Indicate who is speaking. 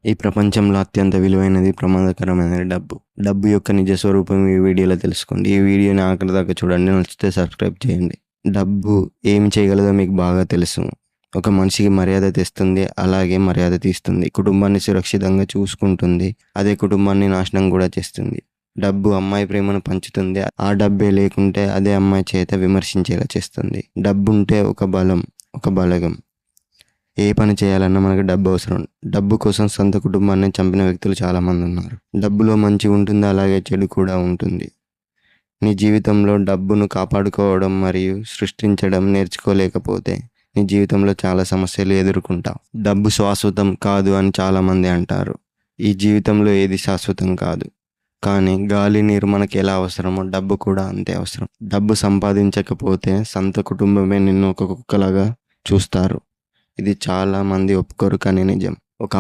Speaker 1: ఈ ప్రపంచంలో అత్యంత విలువైనది, ప్రమాదకరమైనది డబ్బు. డబ్బు యొక్క నిజ స్వరూపం ఈ వీడియోలో తెలుసుకోండి. ఈ వీడియోని ఆఖరి దాకా చూడండి. నచ్చితే సబ్స్క్రైబ్ చేయండి. డబ్బు ఏమి చేయగలదో మీకు బాగా తెలుసు. ఒక మనిషికి మర్యాద తెస్తుంది, అలాగే మర్యాద తీస్తుంది. కుటుంబాన్ని సురక్షితంగా చూసుకుంటుంది, అదే కుటుంబాన్ని నాశనం కూడా చేస్తుంది. డబ్బు అమ్మాయి ప్రేమను పంచుతుంది, ఆ డబ్బే లేకుంటే అదే అమ్మాయి చేత విమర్శించేలా చేస్తుంది. డబ్బు ఉంటే ఒక బలం, ఒక బలగం. ఏ పని చేయాలన్నా మనకు డబ్బు అవసరం. డబ్బు కోసం సొంత కుటుంబాన్ని చంపిన వ్యక్తులు చాలామంది ఉన్నారు. డబ్బులో మంచి ఉంటుంది, అలాగే చెడు కూడా ఉంటుంది. నీ జీవితంలో డబ్బును కాపాడుకోవడం మరియు సృష్టించడం నేర్చుకోలేకపోతే నీ జీవితంలో చాలా సమస్యలు ఎదుర్కొంటావు. డబ్బు శాశ్వతం కాదు అని చాలామంది అంటారు. ఈ జీవితంలో ఏది శాశ్వతం కాదు, కానీ గాలి, నీరు మనకి ఎలా అవసరమో డబ్బు కూడా అంతే అవసరం. డబ్బు సంపాదించకపోతే సొంత కుటుంబమే నిన్ను ఒక కుక్కలాగా చూస్తారు. ఇది చాలా మంది ఒప్పుకోరు, కానీ నిజం. ఒక